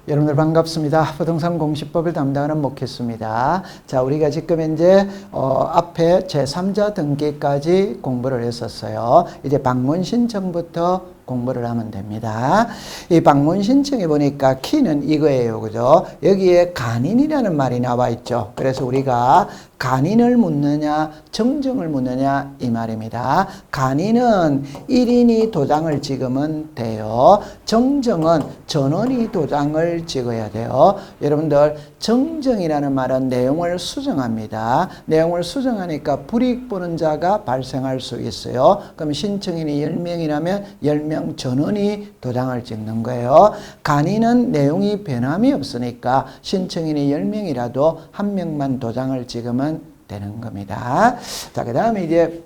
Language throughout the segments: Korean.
여러분들 반갑습니다. 부동산 공시법을 담당하는 목혜수입니다. 자, 우리가 지금 현재 앞에 제3자 등기까지 공부를 했었어요. 이제 방문 신청부터 공부를 하면 됩니다. 이 방문 신청에 보니까 키는 이거예요. 그죠? 여기에 간인이라는 말이 나와 있죠. 그래서 우리가 간인을 묻느냐 정정을 묻느냐 이 말입니다. 간인은 1인이 도장을 찍으면 돼요. 정정은 전원이 도장을 찍어야 돼요. 여러분들 정정이라는 말은 내용을 수정합니다. 내용을 수정하니까 불이익 보는 자가 발생할 수 있어요. 그럼 신청인이 10명이라면 10명 전원이 도장을 찍는 거예요. 간인은 내용이 변함이 없으니까 신청인이 10명이라도 한 명만 도장을 찍으면 되는 겁니다. 자, 그 다음에 이제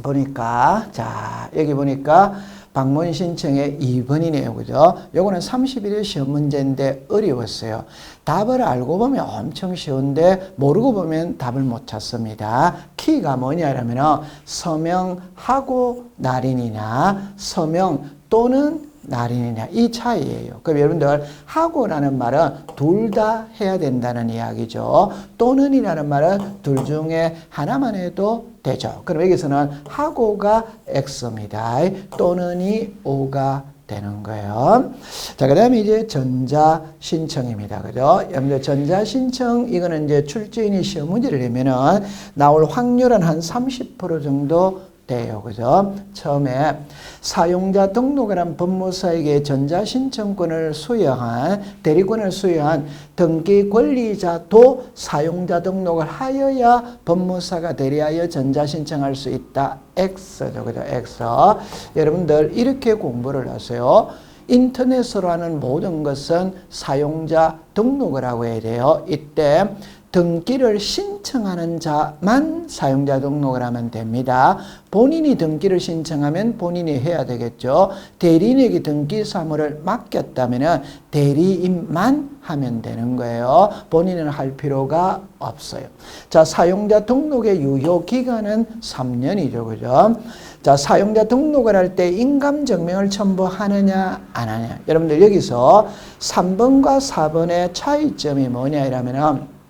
보니까, 자, 여기 보니까 방문 신청의 2번이네요. 그죠? 요거는 31일 시험 문제인데 어려웠어요. 답을 알고 보면 엄청 쉬운데 모르고 보면 답을 못 찾습니다. 키가 뭐냐면 서명하고 날인이냐 서명 또는 날인이냐 이 차이예요. 그럼 여러분들 하고라는 말은 둘 다 해야 된다는 이야기죠. 또는이라는 말은 둘 중에 하나만 해도 되죠. 그럼 여기서는 하고가 X입니다. 또는이 O가 되는 거예요. 자, 그 다음에 이제 전자신청입니다. 그죠? 여러분들 전자신청, 이거는 이제 출제인이 시험 문제를 내면은 나올 확률은 한 30% 정도 돼요. 그죠? 처음에 사용자 등록을 한 법무사에게 전자신청권을 수여한, 대리권을 수여한 등기 권리자도 사용자 등록을 하여야 법무사가 대리하여 전자신청할 수 있다. X죠. 그죠? X. 여러분들 이렇게 공부를 하세요. 인터넷으로 하는 모든 것은 사용자 등록을 하고 해야 돼요. 이때 등기를 신청하는 자만 사용자 등록을 하면 됩니다. 본인이 등기를 신청하면 본인이 해야 되겠죠. 대리인에게 등기 사무를 맡겼다면 대리인만 하면 되는 거예요. 본인은 할 필요가 없어요. 자, 사용자 등록의 유효 기간은 3년이죠. 그죠? 자, 사용자 등록을 할 때 인감증명을 첨부하느냐 안 하냐. 여러분들 여기서 3번과 4번의 차이점이 뭐냐 이러면은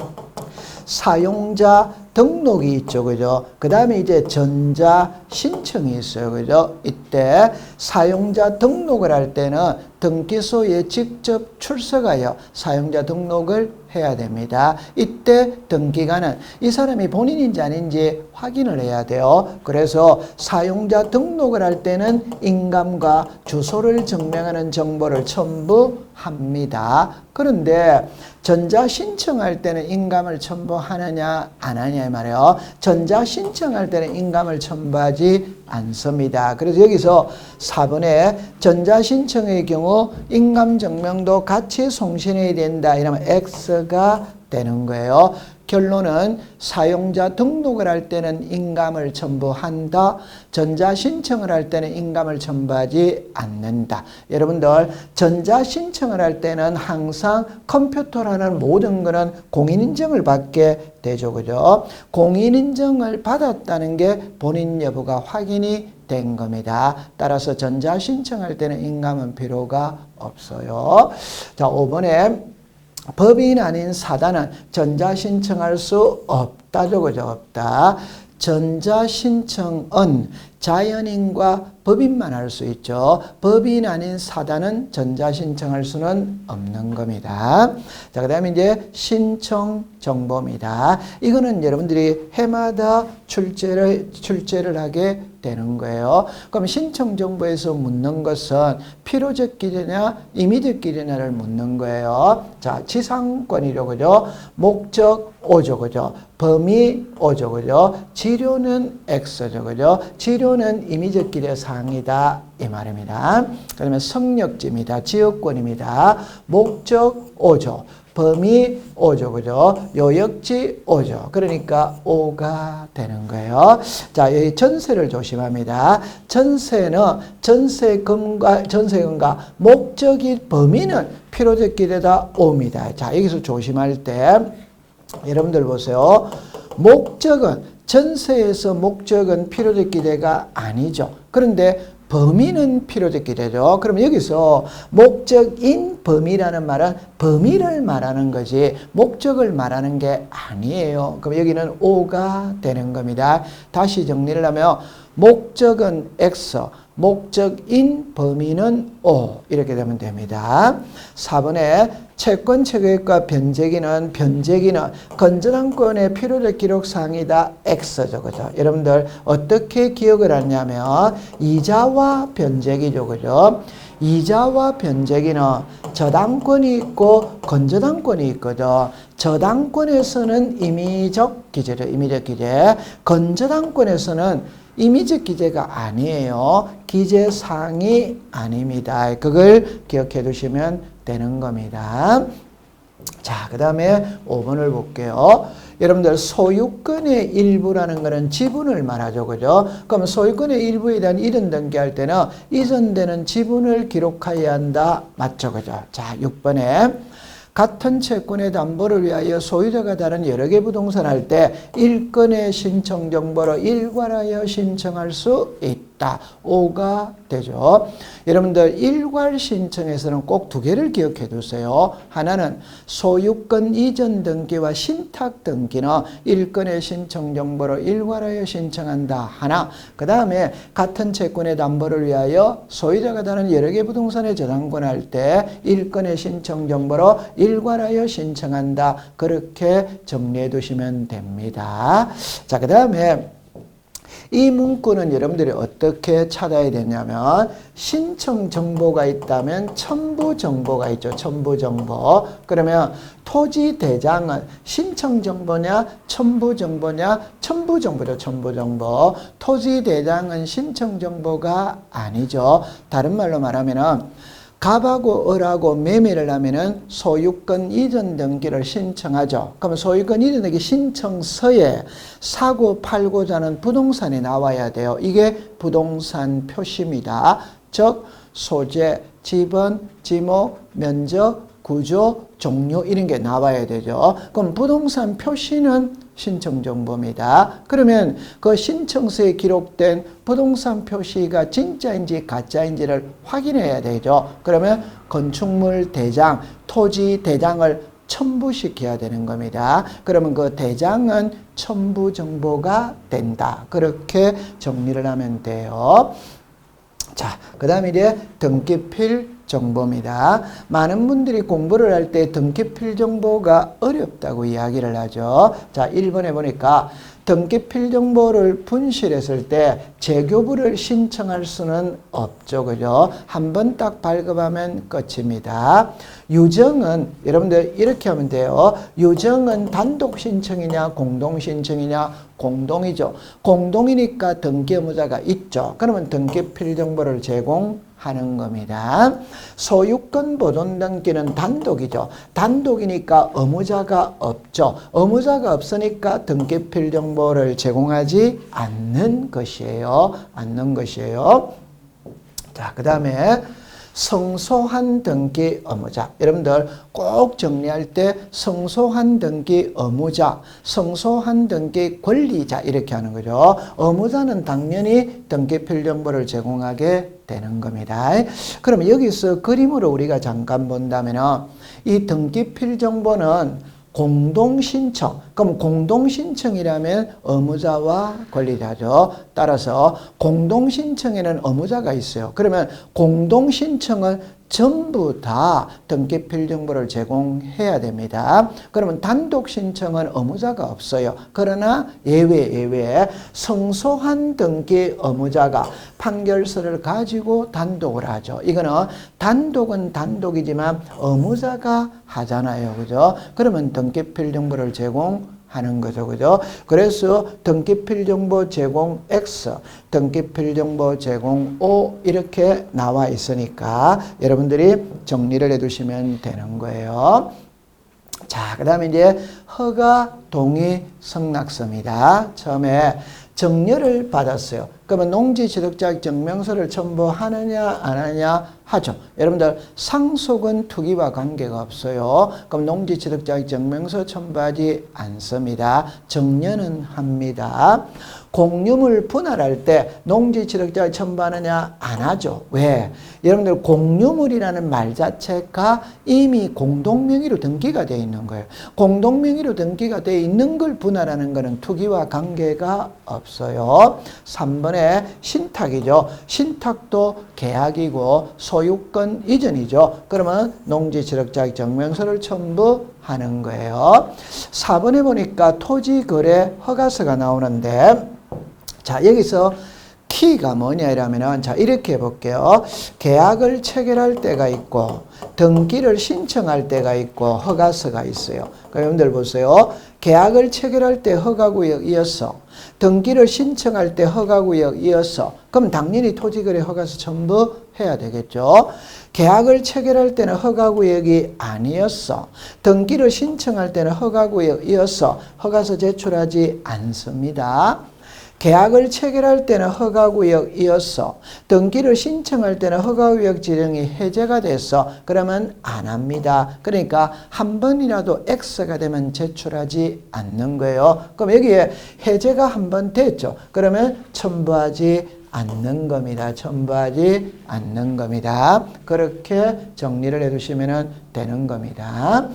사용자 등록이 있죠. 그죠? 그 다음에 이제 전자 신청이 있어요. 그죠? 이때 사용자 등록을 할 때는 등기소에 직접 출석하여 사용자 등록을 해야 됩니다. 이때 등기관은 이 사람이 본인인지 아닌지 확인을 해야 돼요. 그래서 사용자 등록을 할 때는 인감과 주소를 증명하는 정보를 첨부합니다. 그런데 전자 신청할 때는 인감을 첨부하느냐 안 하느냐 말이에요. 전자 신청할 때는 인감을 첨부하지 않습니다. 그래서 여기서 4번에 전자 신청의 경우 인감 증명도 같이 송신해야 된다 이러면 X가 되는 거예요. 결론은 사용자 등록을 할 때는 인감을 첨부한다. 전자 신청을 할 때는 인감을 첨부하지 않는다. 여러분들 전자 신청을 할 때는 항상 컴퓨터라는 모든 거는 공인인증을 받게 되죠. 그죠? 공인인증을 받았다는 게 본인 여부가 확인이 된 겁니다. 따라서 전자 신청할 때는 인감은 필요가 없어요. 자, 5번에 법인 아닌 사단은 전자신청할 수 없다죠. 그죠? 없다. 전자신청은 자연인과 법인만 할 수 있죠. 법인 아닌 사단은 전자신청할 수는 없는 겁니다. 자, 그 다음에 이제 신청 정보입니다. 이거는 여러분들이 해마다 출제를 하게 되는 거예요. 그럼 신청 정보에서 묻는 것은 필요적 기재냐, 임의적 기재냐를 묻는 거예요. 자, 지상권이죠. 그죠? 목적 O죠. 그죠? 범위 O죠. 그죠? 지료는 X죠. 그죠? 지료는 임의적 기재 사항이다. 이 말입니다. 그 다음에 성역지입니다. 지역권입니다. 목적 O죠. 범위 O죠. 그죠? 요역지 O죠. 그러니까 O가 되는 거예요. 자, 여기 전세를 조심합니다. 전세는 전세금과 목적이 범위는 필요적 기재다 O입니다. 자, 여기서 조심할 때 여러분들 보세요. 목적은 전세에서 목적은 필요적 기재가 아니죠. 그런데 범위는 필요적 기제죠. 그럼 여기서 목적인 범위라는 말은 범위를 말하는 거지 목적을 말하는 게 아니에요. 그럼 여기는 O가 되는 겁니다. 다시 정리를 하면 목적은 X, 목적인 범위는 O 이렇게 되면 됩니다. 4번에 채권 체계과 변제기는 건전한권의 필요적 기록사항이다 X죠. 그죠? 여러분들 어떻게 기억을 하냐면 이자와 변제기죠. 그죠? 이자와 변제기는 저당권이 있고 건저당권이 있거든. 저당권에서는 임의적 기재죠. 임의적 기재. 건저당권에서는 임의적 기재가 아니에요. 기재사항이 아닙니다. 그걸 기억해 두시면 되는 겁니다. 자, 그 다음에 5번을 볼게요. 여러분들 소유권의 일부라는 것은 지분을 말하죠. 그죠? 그럼 소유권의 일부에 대한 이전 등기할 때는 이전되는 지분을 기록해야 한다. 맞죠? 그죠? 자, 6번에 같은 채권의 담보를 위하여 소유자가 다른 여러 개 부동산 할 때 일건의 신청 정보로 일괄하여 신청할 수 있다. 5가 되죠. 여러분들 일괄 신청에서는 꼭 두 개를 기억해 두세요. 하나는 소유권 이전 등기와 신탁 등기는 일건의 신청 정보로 일괄하여 신청한다. 하나. 그 다음에 같은 채권의 담보를 위하여 소유자가 다른 여러 개 부동산의 저당권 할 때 일건의 신청 정보로 일괄하여 신청한다. 그렇게 정리해 두시면 됩니다. 자, 그 다음에 이 문구는 여러분들이 어떻게 찾아야 되냐면 신청 정보가 있다면 첨부 정보가 있죠. 첨부 정보. 그러면 토지 대장은 신청 정보냐 첨부 정보냐? 첨부 정보죠. 첨부 정보. 토지 대장은 신청 정보가 아니죠. 다른 말로 말하면은 갑하고 을하고 매매를 하면은 소유권 이전 등기를 신청하죠. 그러면 소유권 이전 등기 신청서에 사고 팔고자 하는 부동산이 나와야 돼요. 이게 부동산 표시입니다. 즉 소재, 지번, 지목, 면적, 구조, 종료 이런 게 나와야 되죠. 그럼 부동산 표시는 신청 정보입니다. 그러면 그 신청서에 기록된 부동산 표시가 진짜인지 가짜인지를 확인해야 되죠. 그러면 건축물 대장, 토지 대장을 첨부시켜야 되는 겁니다. 그러면 그 대장은 첨부 정보가 된다. 그렇게 정리를 하면 돼요. 자, 그 다음에 이제 등기필 정보입니다. 많은 분들이 공부를 할 때 등기필 정보가 어렵다고 이야기를 하죠. 자, 1번에 보니까 등기필 정보를 분실했을 때 재교부를 신청할 수는 없죠. 그죠? 한 번 딱 발급하면 끝입니다. 유정은 여러분들 이렇게 하면 돼요. 유정은 단독 신청이냐 공동 신청이냐? 공동이죠. 공동이니까 등기 의무자가 있죠. 그러면 등기필 정보를 제공하는 겁니다. 소유권 보존 등기는 단독이죠. 단독이니까 의무자가 없죠. 의무자가 없으니까 등기필 정보를 제공하지 않는 것이에요. 않는 것이에요. 자, 그 다음에 성소한 등기 의무자. 여러분들 꼭 정리할 때 성소한 등기 의무자, 성소한 등기 권리자 이렇게 하는 거죠. 의무자는 당연히 등기필 정보를 제공하게 되는 겁니다. 그럼 여기서 그림으로 우리가 잠깐 본다면 이 등기필 정보는 공동신청. 그럼 공동신청이라면 의무자와 권리자죠. 따라서 공동신청에는 의무자가 있어요. 그러면 공동신청은 전부 다 등기필 정보를 제공해야 됩니다. 그러면 단독 신청은 의무자가 없어요. 그러나 예외 성소한 등기 의무자가 판결서를 가지고 단독을 하죠. 이거는 단독은 단독이지만 의무자가 하잖아요. 그죠? 그러면 등기필 정보를 제공하는 거죠. 그죠? 그래서 등기필 정보 제공 X, 등기필 정보 제공 O 이렇게 나와 있으니까 여러분들이 정리를 해 두시면 되는 거예요. 자, 그 다음에 이제 허가, 동의, 승낙서입니다. 처음에 정려를 받았어요. 그러면 농지취득자격 증명서를 첨부하느냐 안 하느냐 하죠. 여러분들 상속은 투기와 관계가 없어요. 그럼 농지취득자격 증명서 첨부하지 않습니다. 정려는 합니다. 공유물 분할할 때 농지취득자를 첨부하느냐? 안 하죠. 왜? 여러분들 공유물이라는 말 자체가 이미 공동명의로 등기가 되어 있는 거예요. 공동명의로 등기가 되어 있는 걸 분할하는 것은 투기와 관계가 없어요. 3번에 신탁이죠. 신탁도 계약이고 소유권 이전이죠. 그러면 농지취득자 증명서를 첨부하는 거예요. 4번에 보니까 토지거래 허가서가 나오는데, 자, 여기서 키가 뭐냐 이러면은, 자, 이렇게 해볼게요. 계약을 체결할 때가 있고 등기를 신청할 때가 있고 허가서가 있어요. 그러니까 여러분들 보세요. 계약을 체결할 때 허가구역이었어. 등기를 신청할 때 허가구역이었어. 그럼 당연히 토지거래 허가서 첨부해야 되겠죠. 계약을 체결할 때는 허가구역이 아니었어. 등기를 신청할 때는 허가구역이었어. 허가서 제출하지 않습니다. 계약을 체결할 때는 허가구역이었어. 등기를 신청할 때는 허가구역 지정이 해제가 됐어. 그러면 안 합니다. 그러니까 한 번이라도 X가 되면 제출하지 않는 거예요. 그럼 여기에 해제가 한 번 됐죠. 그러면 첨부하지 않는 겁니다. 첨부하지 않는 겁니다. 그렇게 정리를 해두시면 되는 겁니다.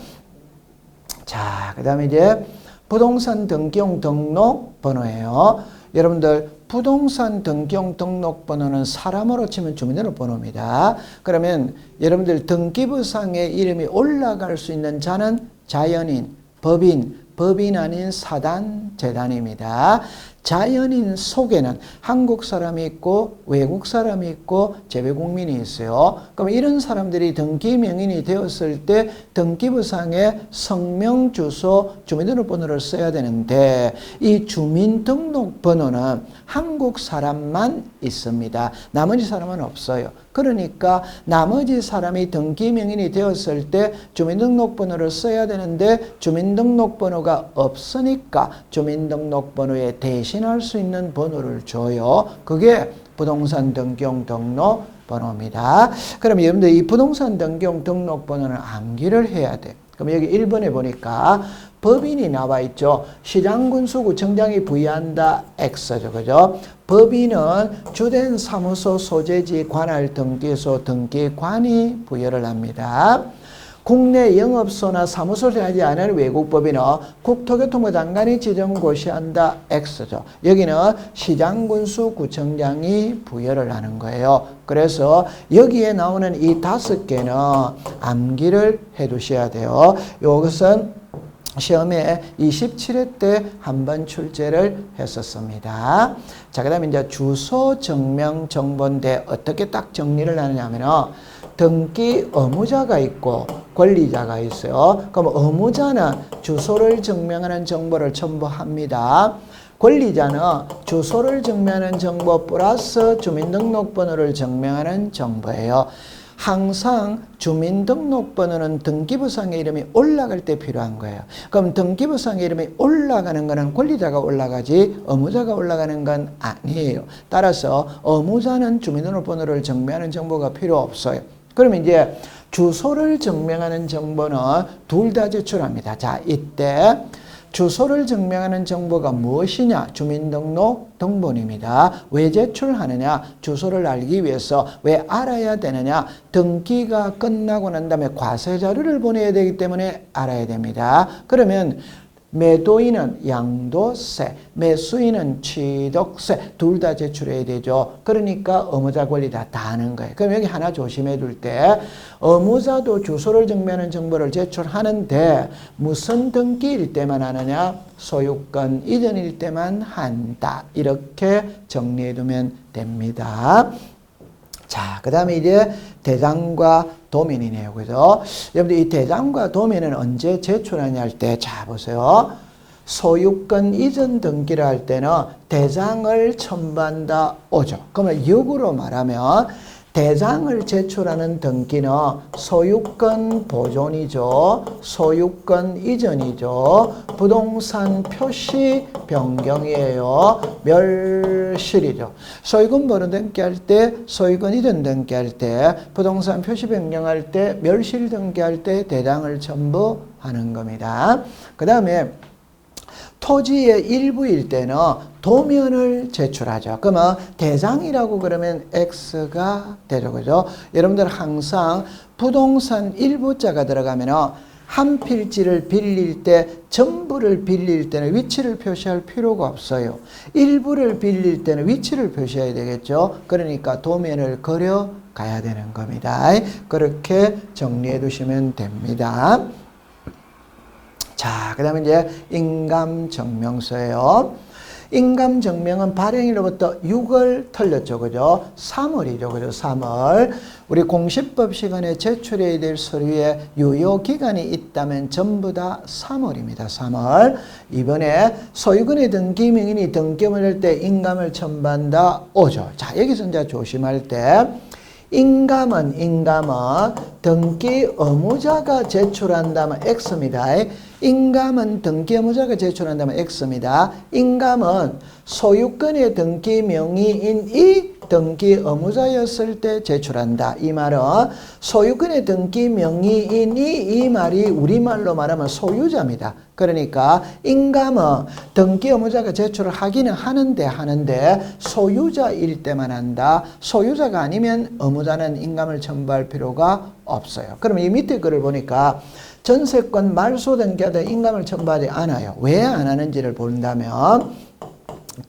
자, 그 다음에 이제 부동산 등기용 등록번호예요. 여러분들 부동산 등기용 등록번호는 사람으로 치면 주민등록번호입니다. 그러면 여러분들 등기부상에 이름이 올라갈 수 있는 자는 자연인, 법인 아닌 사단, 재단입니다. 자연인 속에는 한국 사람이 있고 외국 사람이 있고 재외국민이 있어요. 그럼 이런 사람들이 등기 명인이 되었을 때 등기부상에 성명, 주소, 주민등록번호를 써야 되는데 이 주민등록번호는 한국 사람만 있습니다. 나머지 사람은 없어요. 그러니까 나머지 사람이 등기 명인이 되었을 때 주민등록번호를 써야 되는데 주민등록번호가 없으니까 주민등록번호에 대신할 수 있는 번호를 줘요. 그게 부동산 등기용 등록번호입니다. 그럼 여러분들 이 부동산 등기용 등록번호는 암기를 해야 돼. 그럼 여기 1번에 보니까 법인이 나와 있죠. 시장군수구청장이 부여한다 X죠. 그죠? 법인은 주된 사무소 소재지 관할 등기소 등기관이 부여를 합니다. 국내 영업소나 사무소를 하지 않은 외국 법인은 국토교통부 장관이 지정 고시한다 X죠. 여기는 시장군수구청장이 부여를 하는 거예요. 그래서 여기에 나오는 이 5개는 암기를 해 두셔야 돼요. 이것은 시험에 27회 때 한 번 출제를 했었습니다. 자, 그 다음에 이제 주소 증명 정보인데 어떻게 딱 정리를 하느냐면 등기 의무자가 있고 권리자가 있어요. 그럼 의무자는 주소를 증명하는 정보를 첨부합니다. 권리자는 주소를 증명하는 정보 플러스 주민등록번호를 증명하는 정보예요. 항상 주민등록번호는 등기부상의 이름이 올라갈 때 필요한 거예요. 그럼 등기부상의 이름이 올라가는 거는 권리자가 올라가지 의무자가 올라가는 건 아니에요. 따라서 의무자는 주민등록번호를 증명하는 정보가 필요 없어요. 그러면 이제 주소를 증명하는 정보는 둘 다 제출합니다. 자, 이때 주소를 증명하는 정보가 무엇이냐? 주민등록 등본입니다. 왜 제출하느냐? 주소를 알기 위해서. 왜 알아야 되느냐? 등기가 끝나고 난 다음에 과세자료를 보내야 되기 때문에 알아야 됩니다. 그러면 매도인은 양도세, 매수인은 취득세 둘 다 제출해야 되죠. 그러니까 의무자 권리자 다 하는 거예요. 그럼 여기 하나 조심해 둘 때 의무자도 주소를 증명하는 정보를 제출하는데 무슨 등기일 때만 하느냐? 소유권 이전일 때만 한다. 이렇게 정리해 두면 됩니다. 자, 그 다음에 이제 대장과 도면이네요. 그죠? 여러분들 이 대장과 도면은 언제 제출하냐 할 때, 자, 보세요. 소유권 이전 등기를 할 때는 대장을 첨부한다 오죠. 그러면 역으로 말하면 대장을 제출하는 등기는 소유권 보존이죠. 소유권 이전이죠. 부동산 표시 변경이에요. 멸실이죠. 소유권 보존 등기할 때, 소유권 이전 등기할 때, 부동산 표시 변경할 때, 멸실 등기할 때 대장을 첨부하는 겁니다. 그 다음에 토지의 일부일 때는 도면을 제출하죠. 그러면 대장이라고 그러면 X가 되죠. 그죠? 여러분들 항상 부동산 일부자가 들어가면은 한 필지를 빌릴 때 전부를 빌릴 때는 위치를 표시할 필요가 없어요. 일부를 빌릴 때는 위치를 표시해야 되겠죠. 그러니까 도면을 그려 가야 되는 겁니다. 그렇게 정리해 두시면 됩니다. 자, 그 다음에 이제 인감증명서예요. 인감증명은 발행일로부터 6월 틀렸죠. 그죠? 3월이죠. 그죠? 3월. 우리 공시법 시간에 제출해야 될 서류에 유효기간이 있다면 전부 다 3월입니다. 3월. 이번에 소유권의 등기명인이 등기업을 할 때 인감을 첨부한다. 오죠. 자, 여기서 이제 조심할 때 인감은 등기 의무자가 제출한다면 X입니다. 인감은 등기 의무자가 제출한다면 X입니다. 인감은 소유권의 등기 명의인이 등기 의무자였을 때 제출한다. 이 말은 소유권의 등기 명의인이 이 말이 우리말로 말하면 소유자입니다. 그러니까 인감은 등기 의무자가 제출을 하기는 하는데 소유자일 때만 한다. 소유자가 아니면 의무자는 인감을 첨부할 필요가 없어요. 그럼 이 밑에 글을 보니까 전세권 말소 등기하다 인감을 첨부하지 않아요. 왜 안 하는지를 본다면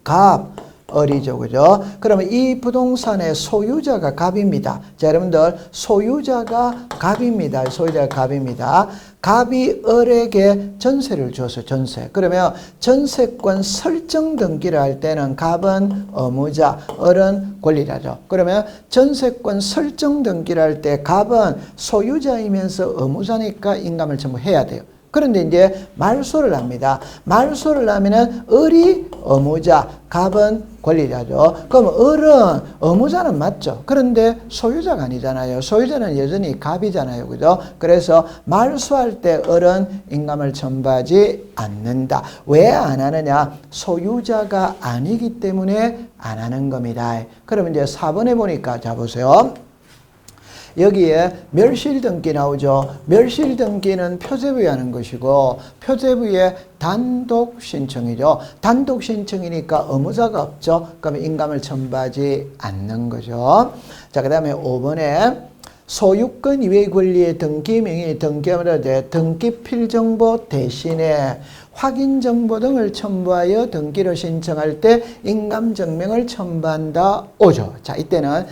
갑을이죠. 그죠? 그러면 이 부동산의 소유자가 갑입니다. 자, 여러분들 소유자가 갑입니다. 소유자가 갑입니다. 갑이 을에게 전세를 줬어요. 전세. 그러면 전세권 설정 등기를 할 때는 갑은 의무자, 을은 권리자죠. 그러면 전세권 설정 등기를 할 때 갑은 소유자이면서 의무자니까 인감을 첨부해야 돼요. 그런데 이제 말소를 합니다. 말소를 하면은 을이 의무자, 갑은 권리자죠. 그럼 을은 의무자는 맞죠. 그런데 소유자가 아니잖아요. 소유자는 여전히 갑이잖아요. 그죠? 그래서 말소할 때 을은 인감을 첨부하지 않는다. 왜 안 하느냐? 소유자가 아니기 때문에 안 하는 겁니다. 그러면 이제 4번에 보니까 자 보세요. 여기에 멸실 등기 나오죠. 멸실 등기는 표제부에 하는 것이고 표제부의 단독 신청이죠. 단독 신청이니까 의무자가 없죠. 그러면 인감을 첨부하지 않는 거죠. 자, 그 다음에 5번에 소유권 이외의 권리의 등기명의 등기하면 등기 필정보 대신에 확인정보 등을 첨부하여 등기를 신청할 때 인감증명을 첨부한다. 오죠. 자, 이때는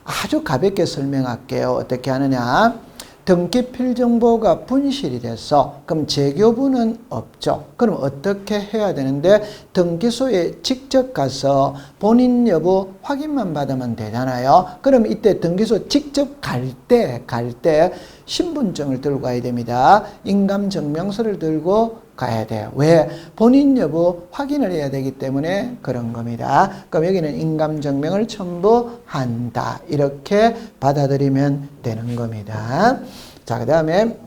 아주 가볍게 설명할게요. 어떻게 하느냐. 등기 필정보가 분실이 돼서 그럼 재교부는 없죠. 그럼 어떻게 해야 되는데 등기소에 직접 가서 본인 여부 확인만 받으면 되잖아요. 그럼 이때 등기소 직접 갈 때 신분증을 들고 가야 됩니다. 인감증명서를 들고 가야 돼요. 왜? 본인 여부 확인을 해야 되기 때문에 그런 겁니다. 그럼 여기는 인감증명을 첨부한다. 이렇게 받아들이면 되는 겁니다. 자, 그 다음에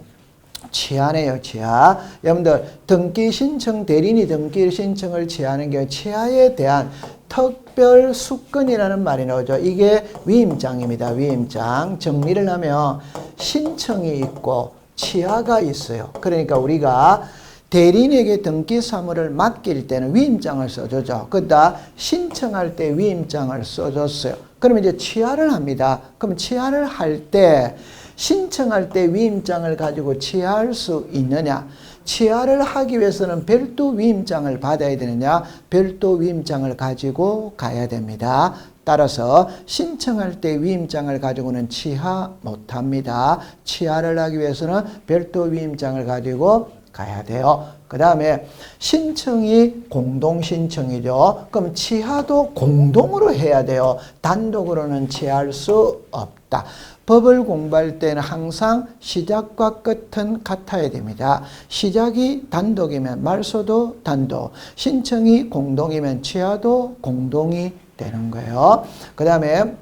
취하네요. 취하. 여러분들 등기 신청 대리인이 등기 신청을 취하는 경우 취하에 대한 특별 수건이라는 말이 나오죠. 이게 위임장입니다. 위임장. 정리를 하면 신청이 있고 취하가 있어요. 그러니까 우리가 대리인에게 등기 사무를 맡길 때는 위임장을 써주죠. 그러다 신청할 때 위임장을 써줬어요. 그러면 이제 취하를 합니다. 그럼 취하를 할 때 신청할 때 위임장을 가지고 취하할 수 있느냐? 취하를 하기 위해서는 별도 위임장을 받아야 되느냐? 별도 위임장을 가지고 가야 됩니다. 따라서 신청할 때 위임장을 가지고는 취하 못합니다. 취하를 하기 위해서는 별도 위임장을 가지고 가야 돼요. 그 다음에 신청이 공동신청이죠. 그럼 취하도 공동으로 해야 돼요. 단독으로는 취할 수 없다. 법을 공부할 때는 항상 시작과 끝은 같아야 됩니다. 시작이 단독이면 말소도 단독, 신청이 공동이면 취하도 공동이 되는 거예요. 그 다음에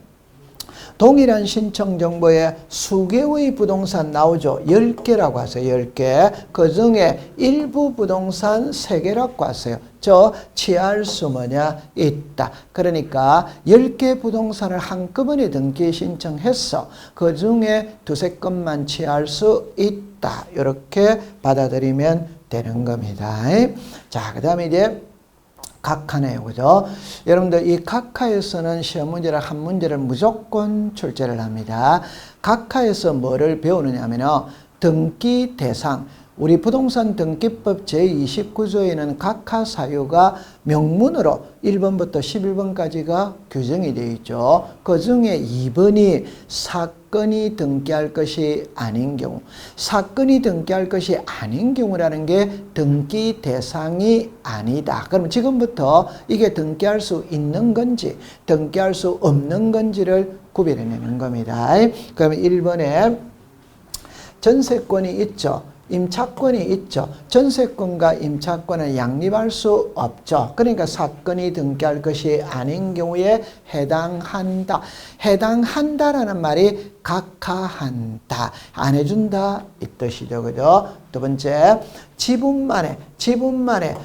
동일한 신청 정보에 수개의 부동산 나오죠. 10개라고 하세요. 10개. 그 중에 일부 부동산 3개라고 하세요. 저 취할 수 뭐냐? 있다. 그러니까 10개 부동산을 한꺼번에 등기 신청해서 그 중에 2-3건만 취할 수 있다. 이렇게 받아들이면 되는 겁니다. 자, 그 다음에 이제 각하네요. 그죠? 여러분들 이 각하에서는 시험 문제를 한 문제를 무조건 출제를 합니다. 각하에서 뭐를 배우느냐 하면요. 등기 대상. 우리 부동산 등기법 제29조에는 각하 사유가 명문으로 1번부터 11번까지가 규정이 되어 있죠. 그 중에 2번이 사건이 등기할 것이 아닌 경우. 사건이 등기할 것이 아닌 경우라는 게 등기 대상이 아니다. 그럼 지금부터 이게 등기할 수 있는 건지 등기할 수 없는 건지를 구별해내는 겁니다. 그러면 1번에 전세권이 있죠. 임차권이 있죠. 전세권과 임차권을 양립할 수 없죠. 그러니까 사건이 등기할 것이 아닌 경우에 해당한다. 해당한다라는 말이 각하한다. 안 해준다 이 뜻이죠. 그죠? 두 번째, 지분만에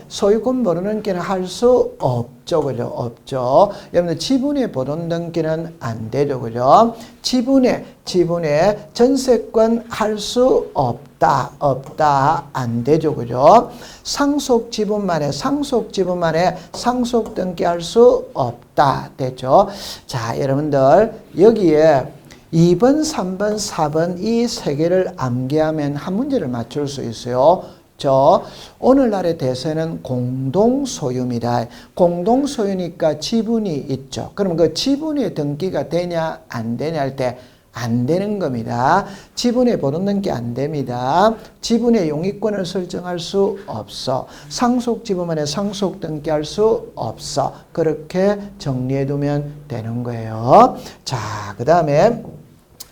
소유권 보존 등기는 할 수 없죠. 그죠? 없죠. 여러분들 지분의 보존 등기는 안 되죠. 그죠? 지분의 전세권 할 수 없다. 안 되죠. 그죠? 상속 지분만에 상속 등기할 수 없다. 되죠? 자, 여러분들 여기에 2번, 3번, 4번 이 3개를 암기하면 한 문제를 맞출 수 있어요. 오늘날의 대세는 공동소유입니다. 공동소유니까 지분이 있죠. 그럼 그 지분의 등기가 되냐 안 되냐 할 때 안 되는 겁니다. 지분의 보존 등기 안 됩니다. 지분의 용익권을 설정할 수 없어. 상속 지분만에 상속 등기할 수 없어. 그렇게 정리해 두면 되는 거예요. 자, 그 다음에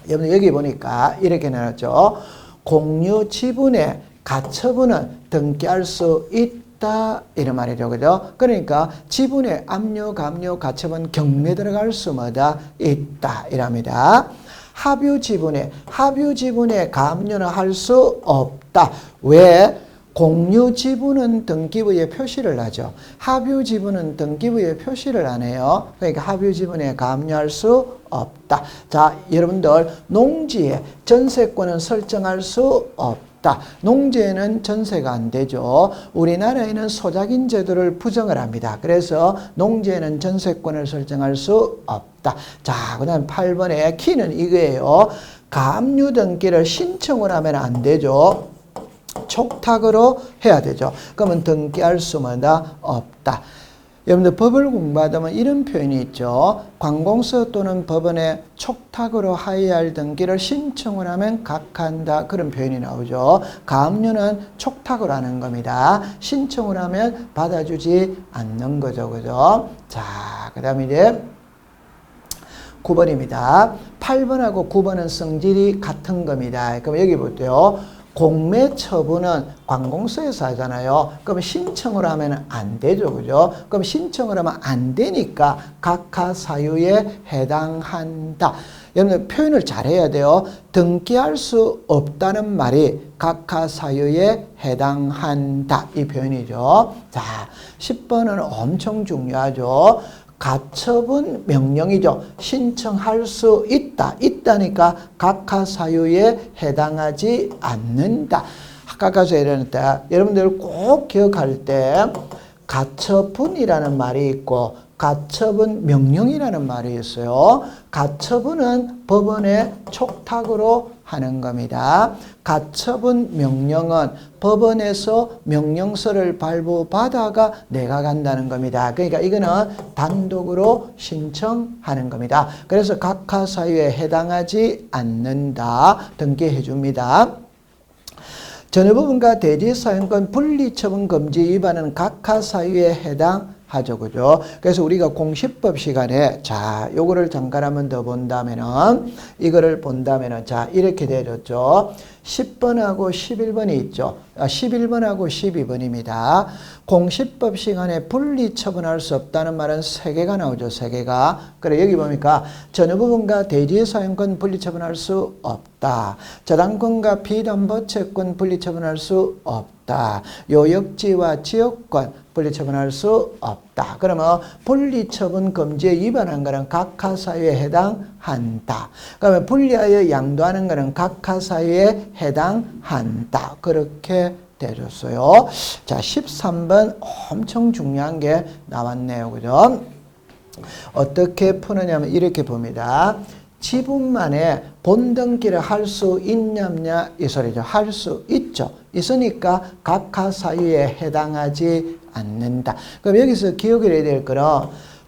여러분 여기 보니까 이렇게 나왔죠. 공유 지분의 가처분은 등기할 수 있다. 이런 말이죠. 그죠? 그러니까 지분의 압류, 감류, 가처분 경매 들어갈 수 뭐다? 있다. 이랍니다. 합유 지분에 감류는 할 수 없다. 왜? 공유 지분은 등기부에 표시를 하죠. 합유 지분은 등기부에 표시를 안 해요. 그러니까 합유 지분에 감류할 수 없다. 자, 여러분들 농지에 전세권은 설정할 수 없다. 농지에는 전세가 안 되죠. 우리나라에는 소작인 제도를 부정을 합니다. 그래서 농지에는 전세권을 설정할 수 없다. 자, 그 다음 8번에 키는 이거예요. 감류 등기를 신청을 하면 안 되죠. 촉탁으로 해야 되죠. 그러면 등기할 수마다 없다. 여러분들 법을 공부하다 보면 이런 표현이 있죠. 관공서 또는 법원에 촉탁으로 하여할 등기를 신청을 하면 각한다. 그런 표현이 나오죠. 가압류는 촉탁으로 하는 겁니다. 신청을 하면 받아주지 않는 거죠. 그죠? 자, 그 다음에 이제 9번입니다. 8번하고 9번은 성질이 같은 겁니다. 그럼 여기 볼게요. 공매 처분은 관공서에서 하잖아요. 그럼 신청을 하면 안 되죠. 그죠? 그럼 신청을 하면 안 되니까 각하 사유에 해당한다. 여러분들 표현을 잘 해야 돼요. 등기할 수 없다는 말이 각하 사유에 해당한다. 이 표현이죠. 자, 10번은 엄청 중요하죠. 가처분 명령이죠. 신청할 수 있다. 있다니까 각하 사유에 해당하지 않는다. 가까스로 이러는데 여러분들 꼭 기억할 때 가처분이라는 말이 있고 가처분 명령이라는 말이 있어요. 가처분은 법원의 촉탁으로 하는 겁니다. 가처분 명령은 법원에서 명령서를 발부받아가 내가 간다는 겁니다. 그러니까 이거는 단독으로 신청하는 겁니다. 그래서 각하 사유에 해당하지 않는다. 등기해 줍니다. 전유부분과 대지사용권 분리처분 금지 위반은 각하 사유에 해당한다. 하죠. 그죠? 그래서 우리가 공시법 시간에 자, 요거를 잠깐 한번 더 본다면은 이거를 본다면은 자, 이렇게 되어졌죠. 10번하고 11번이 있죠. 11번하고 12번입니다. 공시법 시간에 분리 처분할 수 없다는 말은 3개가 나오죠. 3개가. 그래 여기 보니까 전유부분과 대리의 사용권 분리 처분할 수 없다. 저당권과 피담보채권 분리 처분할 수 없다. 요역지와 지역권 분리 처분할 수 없다. 그러면 분리 처분 금지에 위반한 것은 각하 사유에 해당한다. 그러면 분리하여 양도하는 것은 각하 사유에 해당한다. 그렇게 되었어요. 자, 13번 엄청 중요한 게 나왔네요. 그죠? 어떻게 푸느냐면 이렇게 봅니다. 지분만에 본등기를 할 수 있냐 없냐 이 소리죠. 할 수 있죠. 있으니까 각하 사유에 해당하지 않는다. 그럼 여기서 기억해야 될 거는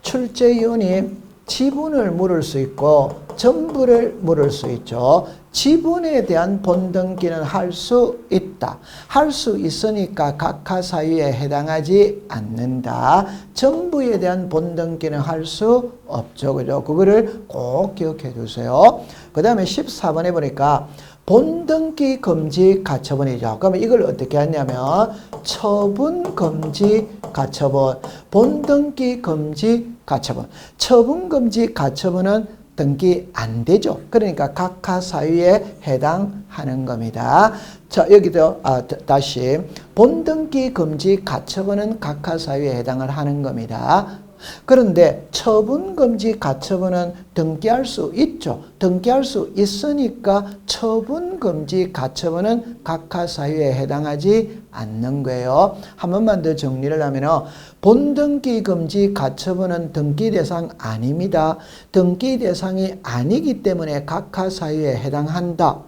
출제위원이 지분을 물을 수 있고 전부를 물을 수 있죠. 지분에 대한 본등기는 할 수 있다. 할 수 있으니까 각하 사유에 해당하지 않는다. 전부에 대한 본등기는 할 수 없죠. 그죠? 그거를 꼭 기억해 두세요. 그 다음에 14번에 보니까 본등기 금지 가처분이죠. 그러면 이걸 어떻게 하냐면 처분 금지 가처분, 본등기 금지 가처분. 처분 금지 가처분은 등기 안 되죠. 그러니까 각하 사유에 해당하는 겁니다. 자, 여기도 다시 본등기 금지 가처분은 각하 사유에 해당을 하는 겁니다. 그런데 처분금지 가처분은 등기할 수 있죠. 등기할 수 있으니까 처분금지 가처분은 각하 사유에 해당하지 않는 거예요. 한 번만 더 정리를 하면 본등기 금지 가처분은 등기 대상 아닙니다. 등기 대상이 아니기 때문에 각하 사유에 해당한다.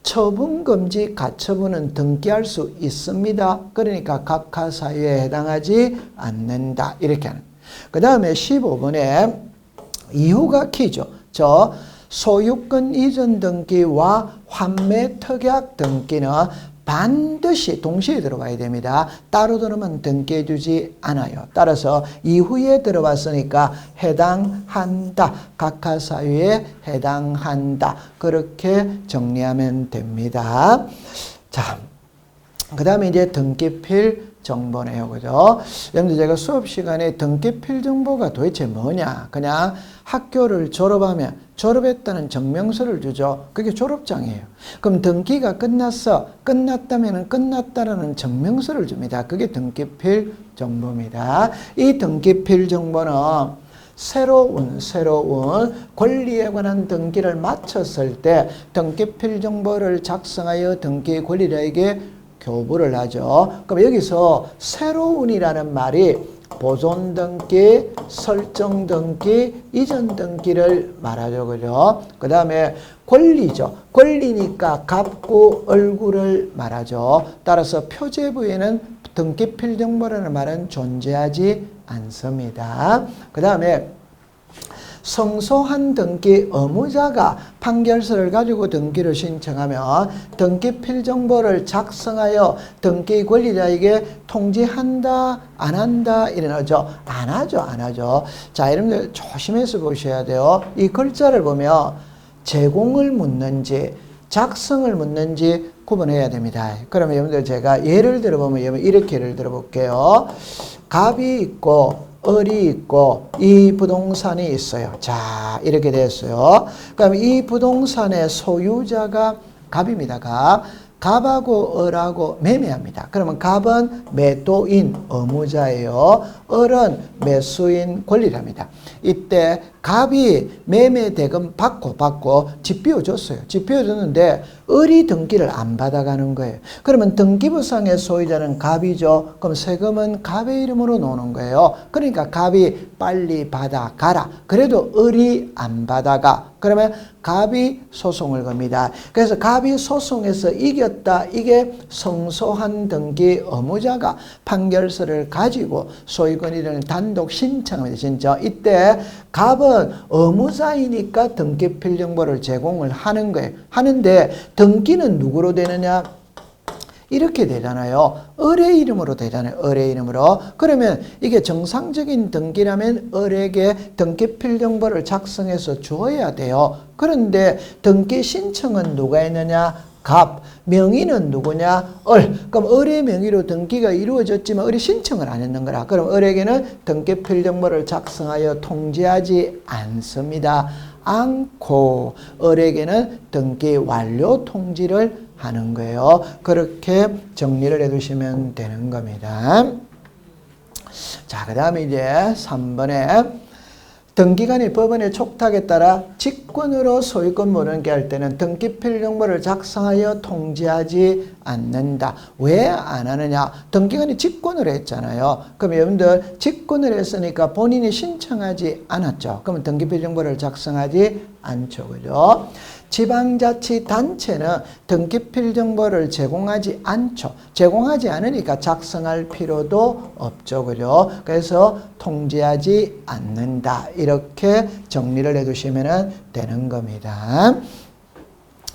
처분금지 가처분은 등기할 수 있습니다. 그러니까 각하 사유에 해당하지 않는다. 이렇게 하는. 그 다음에 15번에 이후가 키죠. 저 소유권 이전 등기와 환매 특약 등기는 반드시 동시에 들어가야 됩니다. 따로 들어오면 등기해 주지 않아요. 따라서 이후에 들어왔으니까 해당한다. 각하 사유에 해당한다. 그렇게 정리하면 됩니다. 자, 그 다음에 이제 등기필 정보네요. 그죠? 여러분들 제가 수업 시간에 등기필 정보가 도대체 뭐냐? 그냥 학교를 졸업하면 졸업했다는 증명서를 주죠. 그게 졸업장이에요. 그럼 등기가 끝났어. 끝났다면 끝났다라는 증명서를 줍니다. 그게 등기필 정보입니다. 이 등기필 정보는 새로운 권리에 관한 등기를 마쳤을 때 등기필 정보를 작성하여 등기 권리자에게 교부를 하죠. 그럼 여기서 새로운이라는 말이 보존 등기, 설정 등기, 이전 등기를 말하죠. 그죠? 그 다음에 권리죠. 권리니까 값고 얼굴을 말하죠. 따라서 표제부에는 등기필 정보라는 말은 존재하지 않습니다. 그 다음에 성소한 등기 의무자가 판결서를 가지고 등기를 신청하면 등기필 정보를 작성하여 등기 권리자에게 통지한다, 안 한다 이러죠. 안 하죠. 자, 여러분들 조심해서 보셔야 돼요. 이 글자를 보면 제공을 묻는지 작성을 묻는지 구분해야 됩니다. 그러면 여러분들 제가 예를 들어보면 여러분 이렇게 예를 들어볼게요. 갑이 있고 을이 있고 이 부동산이 있어요. 자, 이렇게 됐어요. 그럼 이 부동산의 소유자가 갑입니다. 갑하고 을하고 매매합니다. 그러면 갑은 매도인 의무자예요. 을은 매수인 권리랍니다. 이때 갑이 매매 대금 받고 집 비워줬어요. 집 비워줬는데 을이 등기를 안 받아가는 거예요. 그러면 등기부상의 소유자는 갑이죠. 그럼 세금은 갑의 이름으로 놓는 거예요. 그러니까 갑이 빨리 받아가라. 그래도 을이 안 받아가. 그러면 갑이 소송을 겁니다. 그래서 갑이 소송에서 이겼다. 이게 성소한 등기 의무자가 판결서를 가지고 소유권이를 단독 신청합니다. 진짜 이때 갑은 의무자이니까 등기필 정보를 제공을 하는 거예요. 하는데 등기는 누구로 되느냐? 이렇게 되잖아요. 을의 이름으로 되잖아요. 을의 이름으로. 그러면 이게 정상적인 등기라면 을에게 등기 필정보를 작성해서 주어야 돼요. 그런데 등기 신청은 누가 했느냐? 갑. 명의는 누구냐? 을. 그럼 을의 명의로 등기가 이루어졌지만 을이 신청을 안 했는 거라. 그럼 을에게는 등기 필정보를 작성하여 통지하지 않습니다. 않고 을에게는 등기 완료 통지를 하는 거예요. 그렇게 정리를 해두시면 되는 겁니다. 자, 그 다음에 이제 3번에 등기관이 법원의 촉탁에 따라 직권으로 소유권 모르게 할 때는 등기 필정보를 작성하여 통지하지 않는다. 왜 안 하느냐? 등기관이 직권으로 했잖아요. 그럼 여러분들 직권을 했으니까 본인이 신청하지 않았죠. 그러면 등기 필정보를 작성하지 않죠. 그죠? 지방자치단체는 등기필정보를 제공하지 않죠. 제공하지 않으니까 작성할 필요도 없죠. 그죠? 그래서 통지하지 않는다. 이렇게 정리를 해두시면 되는 겁니다.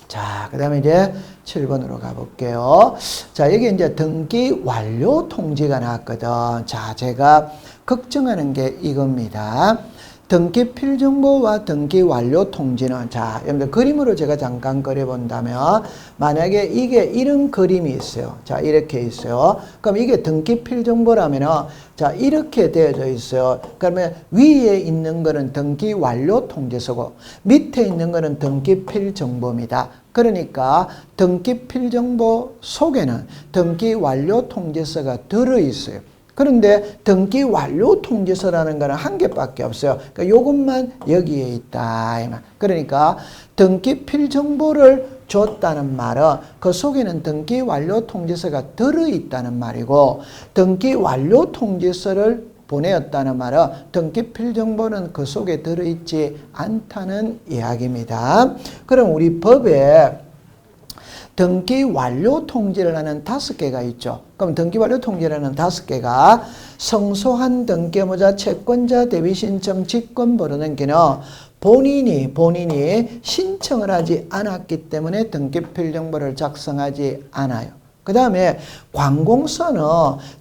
자, 그 다음에 이제 7번으로 가볼게요. 자, 여기 이제 등기 완료 통지가 나왔거든. 자, 제가 걱정하는 게 이겁니다. 등기 필정보와 등기 완료 통지는, 자, 여러분들 그림으로 제가 잠깐 그려본다면, 만약에 이게 이런 그림이 있어요. 자, 이렇게 있어요. 그럼 이게 등기 필정보라면은, 자, 이렇게 되어져 있어요. 그러면 위에 있는 거는 등기 완료 통지서고, 밑에 있는 거는 등기 필정보입니다. 그러니까 등기 필정보 속에는 등기 완료 통지서가 들어있어요. 그런데 등기 완료 통지서라는 거는 한 개밖에 없어요. 그러니까 이것만 여기에 있다. 그러니까 등기 필정보를 줬다는 말은 그 속에는 등기 완료 통지서가 들어있다는 말이고, 등기 완료 통지서를 보내었다는 말은 등기 필정보는 그 속에 들어있지 않다는 이야기입니다. 그럼 우리 법에 등기 완료 통지를 하는 5개가 있죠. 그럼 등기 완료 통지라는 5개가 성소한 등기의무자, 채권자, 대위신청, 직권보르는 기는 본인이 신청을 하지 않았기 때문에 등기 필정보를 작성하지 않아요. 그 다음에 관공서는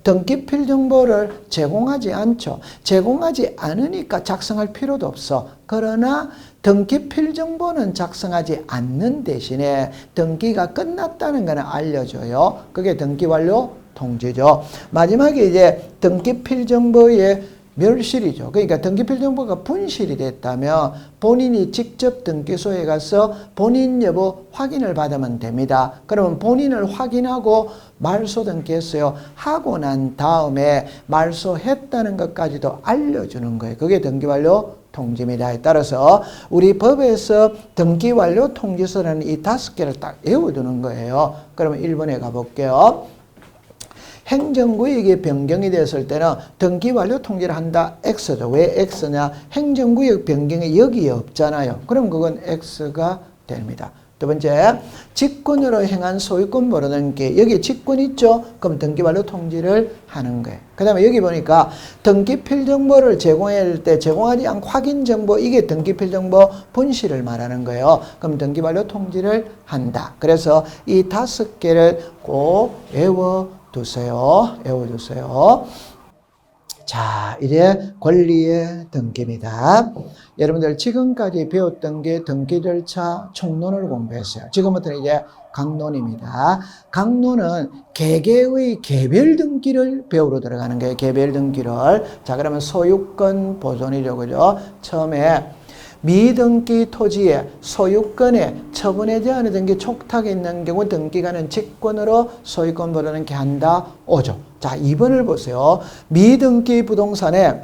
등기 필정보를 제공하지 않죠. 제공하지 않으니까 작성할 필요도 없어. 그러나 등기 필정보는 작성하지 않는 대신에 등기가 끝났다는 것을 알려줘요. 그게 등기 완료 통지죠. 마지막에 이제 등기 필정보의 멸실이죠. 그러니까 등기 필정보가 분실이 됐다면 본인이 직접 등기소에 가서 본인 여부 확인을 받으면 됩니다. 그러면 본인을 확인하고 말소 등기했어요. 하고 난 다음에 말소했다는 것까지도 알려주는 거예요. 그게 등기 완료 통지입니다. 따라서 우리 법에서 등기 완료 통지서라는 이 5개를 딱 외워두는 거예요. 그러면 1번에 가볼게요. 행정구역이 변경이 됐을 때는 등기 완료 통지를 한다. X죠. 왜 X냐? 행정구역 변경이 여기에 없잖아요. 그럼 그건 X가 됩니다. 두 번째, 직권으로 행한 소유권 모르는 게, 여기 직권 있죠? 그럼 등기 완료 통지를 하는 거예요. 그 다음에 여기 보니까 등기 필정보를 제공할 때 제공하지 않고 확인 정보, 이게 등기 필정보 분실을 말하는 거예요. 그럼 등기 완료 통지를 한다. 그래서 이 5개를 꼭 외워두세요. 자, 이제 권리의 등기입니다. 여러분들 지금까지 배웠던 게 등기 절차 총론을 공부했어요. 지금부터는 이제 강론입니다. 강론은 개개의 개별 등기를 배우러 들어가는 거예요. 개별 등기를. 자, 그러면 소유권 보존이죠. 그죠? 처음에 미등기 토지의 소유권에 처분에 제한이 등기 촉탁이 있는 경우 등기관은 직권으로 소유권 보존을 한다. 5조. 자, 2번을 보세요. 미등기 부동산에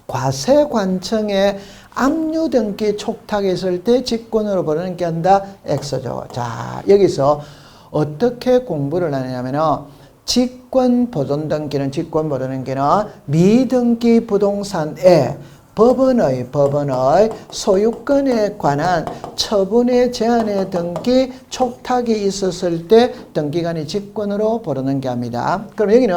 과세관청에 압류등기 촉탁했을 때 직권으로 보존을 한다. X죠. 자, 여기서 어떻게 공부를 하느냐면은 직권 보존 등기는 미등기 부동산에 법원의 소유권에 관한 처분의 제한의 등기 촉탁이 있었을 때 등기관이 직권으로 보르는 게 합니다. 그럼 여기는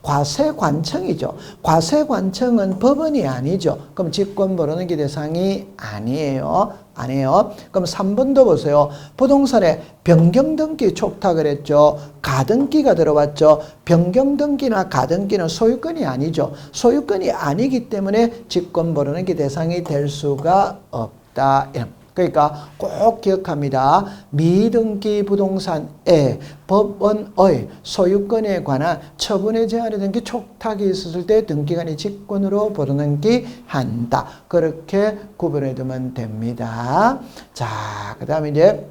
과세관청이죠. 과세관청은 법원이 아니죠. 그럼 직권 보르는 게 대상이 아니에요. 아니에요. 그럼 3번도 보세요. 부동산에 변경등기 촉탁을 했죠. 가등기가 들어왔죠. 변경등기나 가등기는 소유권이 아니죠. 소유권이 아니기 때문에 직권 모르는게 대상이 될 수가 없다. 그러니까 꼭 기억합니다. 미등기 부동산에 법원의 소유권에 관한 처분의 제한이 등기 촉탁이 있었을 때 등기관이 직권으로 보존등기한다. 그렇게 구분해 두면 됩니다. 자, 그 다음에 이제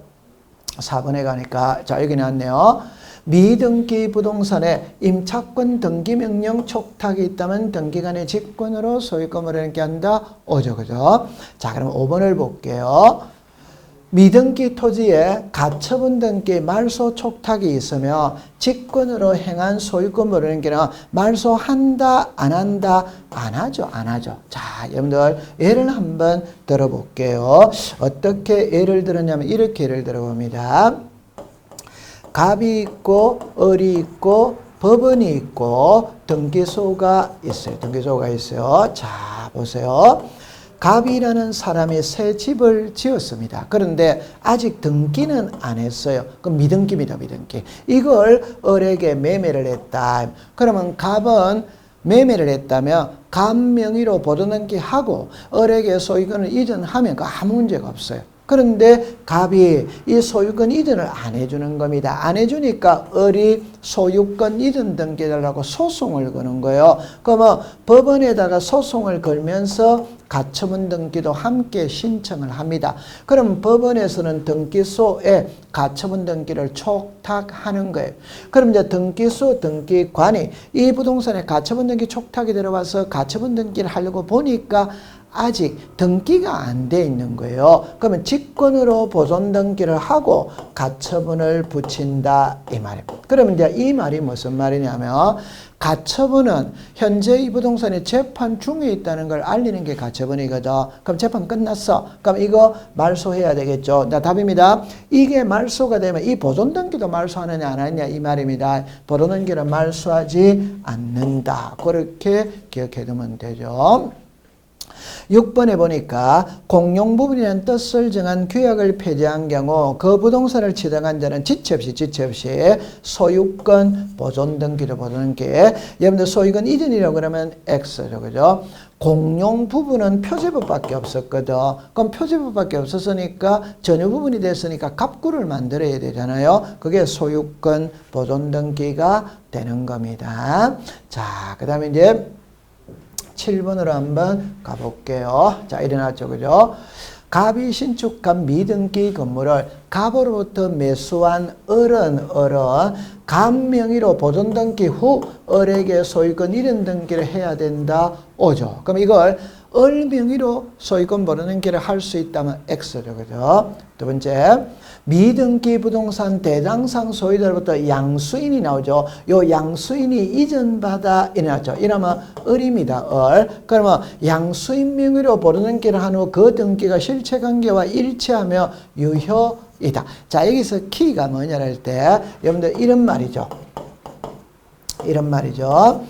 4번에 가니까 자 여기 나왔네요. 미등기 부동산에 임차권 등기명령 촉탁이 있다면 등기관의 직권으로 소유권을 등기한다. 오죠, 그죠? 자, 그럼 5번을 볼게요. 미등기 토지에 가처분 등기 말소 촉탁이 있으며 직권으로 행한 소유권 모르는기는 말소한다, 안 한다? 안 하죠, 안 하죠. 자, 여러분들 예를 한번 들어볼게요. 어떻게 예를 들었냐면 이렇게 예를 들어봅니다. 갑이 있고 을이 있고 법원이 있고 등기소가 있어요. 등기소가 있어요. 자, 보세요. 갑이라는 사람이 새 집을 지었습니다. 그런데 아직 등기는 안 했어요. 그럼 미등기입니다. 미등기. 이걸 을에게 매매를 했다. 그러면 갑은 매매를 했다면 갑 명의로 보존등기하고 을에게 소유권을 이전하면 아무 문제가 없어요. 그런데 갑이 이 소유권 이전을 안 해주는 겁니다. 안 해주니까 을이 소유권 이전 등기해달라고 소송을 거는 거예요. 그러면 법원에다가 소송을 걸면서 가처분 등기도 함께 신청을 합니다. 그럼 법원에서는 등기소에 가처분 등기를 촉탁하는 거예요. 그럼 이제 등기소 등기관이 이 부동산에 가처분 등기 촉탁이 들어와서 가처분 등기를 하려고 보니까 아직 등기가 안 돼 있는 거예요. 그러면 직권으로 보존 등기를 하고 가처분을 붙인다 이 말입니다. 그러면 이제 이 말이 무슨 말이냐면 가처분은 현재 이 부동산이 재판 중에 있다는 걸 알리는 게 가처분이거든. 그럼 재판 끝났어. 그럼 이거 말소해야 되겠죠. 자, 답입니다. 이게 말소가 되면 이 보존 등기도 말소하느냐 안 하느냐 이 말입니다. 보존 등기를 말소하지 않는다. 그렇게 기억해 두면 되죠. 6번에 보니까 공용 부분이라는 뜻을 정한 규약을 폐지한 경우 그 부동산을 취득한 자는 지체 없이 소유권 보존 등기를 보존 등기. 여러분들 소유권 이전이라고 그러면 X죠, 그죠? 공용 부분은 표제법밖에 없었거든. 그럼 표제법밖에 없었으니까 전유 부분이 됐으니까 갑구를 만들어야 되잖아요. 그게 소유권 보존 등기가 되는 겁니다. 자, 그 다음에 이제 7번으로 한번 가볼게요. 자, 일어났죠, 그죠? 갑이 신축한 미등기 건물을 갑으로부터 매수한 을은 갑 명의로 보존 등기 후 을에게 소유권 이전 등기를 해야 된다. 오죠. 그럼 이걸 을 명의로 소유권 보존 등기를 할 수 있다면 X죠, 그죠? 두 번째, 미등기 부동산 대장상 소유자로부터 양수인이 나오죠. 요 양수인이 이전받아 일어났죠. 이러면 을입니다. 을. 그러면 양수인 명의로 보존 등기를 한 후 그 등기가 실체관계와 일치하며 유효이다. 자, 여기서 키가 뭐냐 할 때 여러분들 이런 말이죠. 이런 말이죠.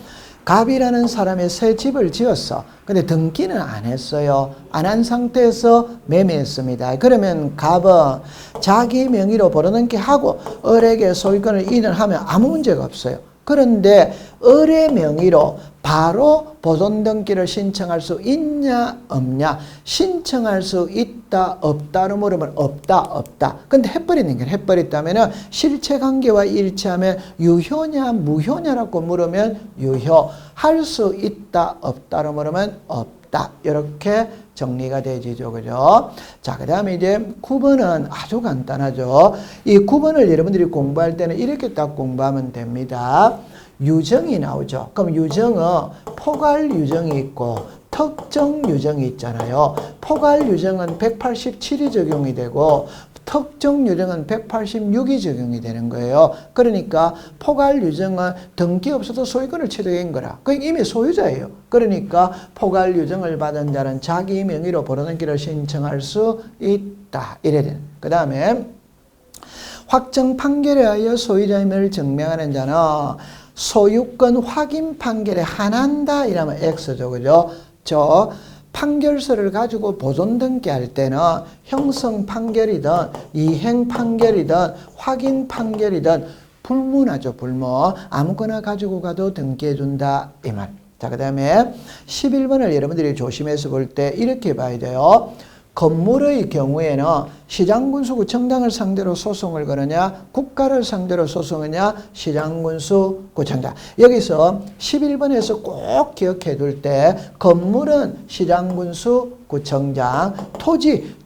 갑이라는 사람이 새 집을 지었어. 근데 등기는 안 했어요. 안 한 상태에서 매매했습니다. 그러면 갑은 자기 명의로 보존등기하고 을에게 소유권을 이전하면 아무 문제가 없어요. 그런데 을의 명의로 바로 보존등기를 신청할 수 있냐 없냐? 신청할 수 있다 없다로 물으면 없다. 근데 해버리는 게 해버렸다면 실체관계와 일치하면 유효냐 무효냐라고 물으면 유효. 할 수 있다 없다로 물으면 없다. 이렇게 정리가 되지죠, 그죠? 자, 그 다음에 이제 9번은 아주 간단하죠. 이 9번을 여러분들이 공부할 때는 이렇게 딱 공부하면 됩니다. 유정이 나오죠. 그럼 유정은 포괄 유정이 있고 특정 유정이 있잖아요. 포괄 유정은 187이 적용이 되고 특정 유정은 186이 적용이 되는 거예요. 그러니까 포괄 유정은 등기 없어도 소유권을 취득한 거라. 그러니까 이미 소유자예요. 그러니까 포괄 유정을 받은 자는 자기 명의로 보존등기를 신청할 수 있다. 이래야 되는. 그 다음에 확정 판결에 의하여 소유자임을 증명하는 자는 소유권 확인 판결에 한한다 이러면 X죠, 그죠? 판결서를 가지고 보존 등기할 때는 형성 판결이든 이행 판결이든 확인 판결이든 불문하죠. 불문. 아무거나 가지고 가도 등기해 준다 이 말. 자, 그 다음에 11번을 여러분들이 조심해서 볼 때 이렇게 봐야 돼요. 건물의 경우에는 시장군수구청장을 상대로 소송을 거느냐, 국가를 상대로 소송하냐, 시장군수구청장. 여기서 11번에서 꼭 기억해 둘 때 건물은 시장군수구청장,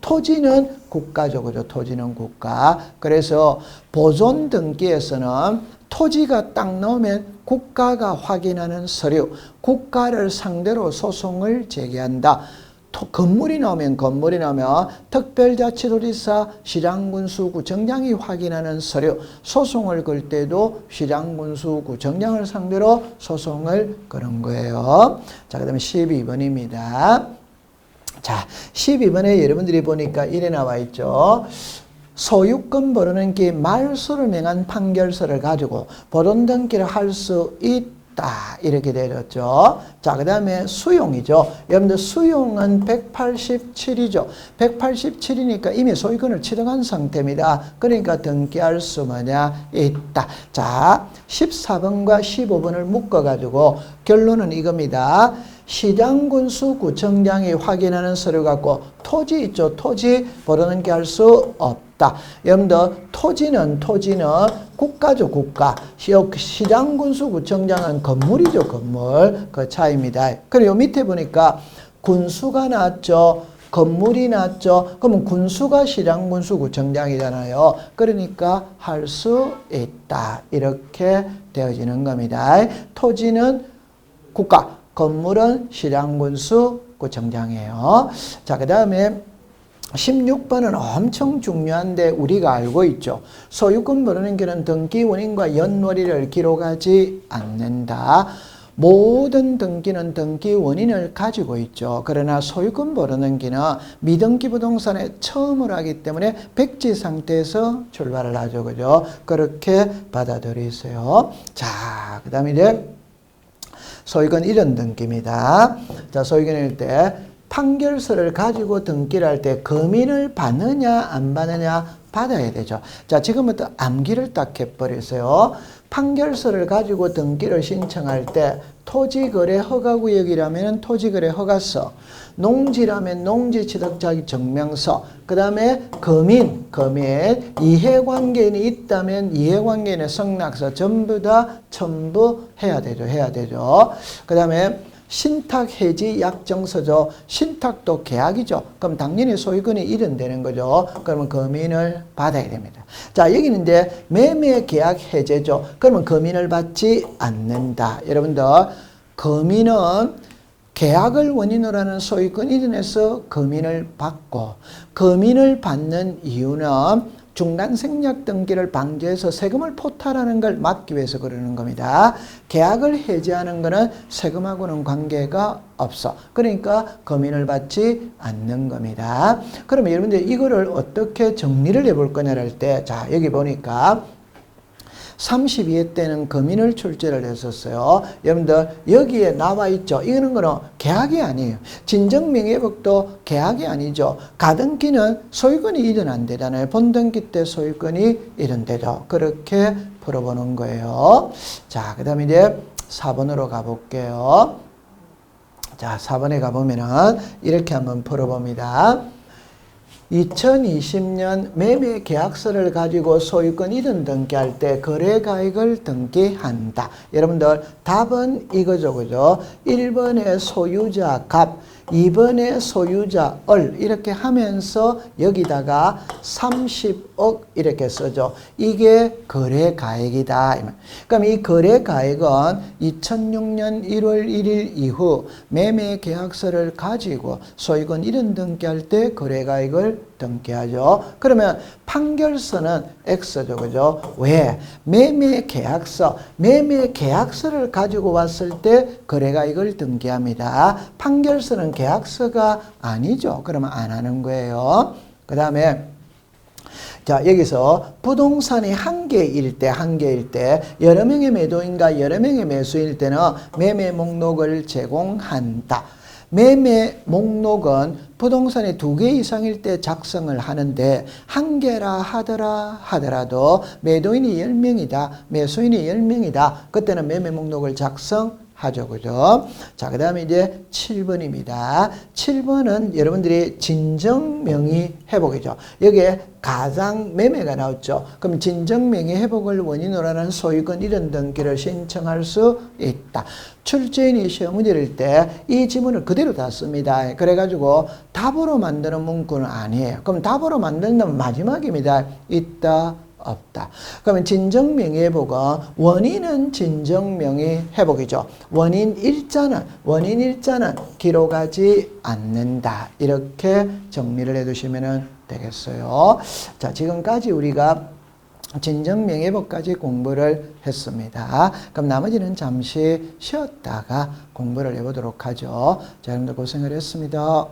토지는 국가죠. 그죠? 토지는 국가. 그래서 보존 등기에서는 토지가 딱 나오면 국가가 확인하는 서류, 국가를 상대로 소송을 제기한다. 건물이 나오면 특별자치도지사, 시장군수구청장이 확인하는 서류, 소송을 걸 때도 시장군수구청장을 상대로 소송을 거는 거예요. 자, 그 다음에 12번입니다. 자, 12번에 여러분들이 보니까 이래 나와 있죠. 소유권 벌어는 기 말소를 명한 판결서를 가지고 보존 등기를 할 수 있다. 이렇게 되었죠. 자, 그 다음에 수용이죠. 여러분들 수용은 187이죠. 187이니까 이미 소유권을 취득한 상태입니다. 그러니까 등기할 수 뭐냐? 있다. 자, 14번과 15번을 묶어가지고 결론은 이겁니다. 시장군수구청장이 확인하는 서류 갖고 토지 있죠. 토지 벌어넘게 할 수 없다. 여러분들 토지는 국가죠. 국가. 시장군수구청장은 건물이죠. 건물. 그 차이입니다. 그리고 밑에 보니까 군수가 나왔죠. 건물이 나왔죠. 그러면 군수가 시장군수구청장이잖아요. 그러니까 할 수 있다. 이렇게 되어지는 겁니다. 토지는 국가. 건물은 시장군수구청장이에요. 자, 그 다음에 16번은 엄청 중요한데 우리가 알고 있죠. 소유권 벌어는 길은 등기 원인과 연월일을 기록하지 않는다. 모든 등기는 등기 원인을 가지고 있죠. 그러나 소유권 벌어는 기는 미등기 부동산에 처음을 하기 때문에 백지 상태에서 출발을 하죠. 그죠? 그렇게 받아들이세요. 자, 그 다음에 이제 소유권 이전 등기입니다. 자, 소유권일 때 판결서를 가지고 등기를 할 때 금인을 받느냐 안 받느냐 받아야 되죠. 자, 지금부터 암기를 딱 해버리세요. 판결서를 가지고 등기를 신청할 때 토지거래 허가구역이라면 토지거래 허가서, 농지라면 농지취득자격 증명서, 그 다음에 금인, 이해관계인이 있다면 이해관계인의 성낙서 전부 다 첨부해야 되죠. 그 다음에 신탁해지 약정서죠. 신탁도 계약이죠. 그럼 당연히 소유권이 이전되는 거죠. 그러면 금인을 받아야 됩니다. 자, 여기는 이제 매매 계약 해제죠. 그러면 금인을 받지 않는다. 여러분들, 금인은 계약을 원인으로 하는 소유권 이전에서 금인을 받고, 금인을 받는 이유는 중단생략 등기를 방지해서 세금을 포탈하는 걸 막기 위해서 그러는 겁니다. 계약을 해지하는 것은 세금하고는 관계가 없어. 그러니까 금인을 받지 않는 겁니다. 그러면 여러분들 이거를 어떻게 정리를 해볼 거냐를 할 때, 자, 여기 보니까 32회 때는 금인을 출제를 했었어요. 여러분들 여기에 나와 있죠. 이거는 계약이 아니에요. 진정명예법도 계약이 아니죠. 가등기는 소유권이 이전 안 되잖아요. 본등기 때 소유권이 이전되죠. 그렇게 풀어보는 거예요. 자, 그 다음에 이제 4번으로 가볼게요. 자, 4번에 가보면은 이렇게 한번 풀어봅니다. 2020년 매매 계약서를 가지고 소유권 이전 등기할 때 거래가액을 등기한다. 여러분들 답은 이거죠. 그죠? 1번에 소유자 값, 2번에 소유자 을 이렇게 하면서 여기다가 30억 이렇게 써죠. 이게 거래가액이다. 그럼 이 거래가액은 2006년 1월 1일 이후 매매 계약서를 가지고 소유권 이전 등기할 때 거래가액을 등기하죠. 그러면 판결서는 X죠. 그죠? 왜? 매매 계약서를 가지고 왔을 때 거래가액을 등기합니다. 판결서는 계약서가 아니죠. 그러면 안 하는 거예요. 그 다음에 자, 여기서 부동산이 한 개일 때 여러 명의 매도인과 여러 명의 매수일 때는 매매 목록을 제공한다. 매매 목록은 부동산이 2개 이상일 때 작성을 하는데 1개라 하더라도 매도인이 10명이다, 매수인이 10명이다. 그때는 매매 목록을 작성하죠. 그죠? 자, 그 다음에 이제 7번입니다. 7번은 여러분들이 진정명의 회복이죠. 여기에 가상 매매가 나왔죠. 그럼 진정명의 회복을 원인으로 하는 소유권 이전 등기를 신청할 수 있다. 출제인이 시험 문제를 때 이 지문을 그대로 다 씁니다. 그래가지고 답으로 만드는 문구는 아니에요. 그럼 답으로 만드는 마지막입니다. 있다, 없다. 그러면 진정명의 회복은 원인은 진정명의 회복이죠. 원인 일자는 기록하지 않는다. 이렇게 정리를 해두시면 되겠어요. 자, 지금까지 우리가 진정명예법까지 공부를 했습니다. 그럼 나머지는 잠시 쉬었다가 공부를 해보도록 하죠. 자, 여러분들 고생을 했습니다.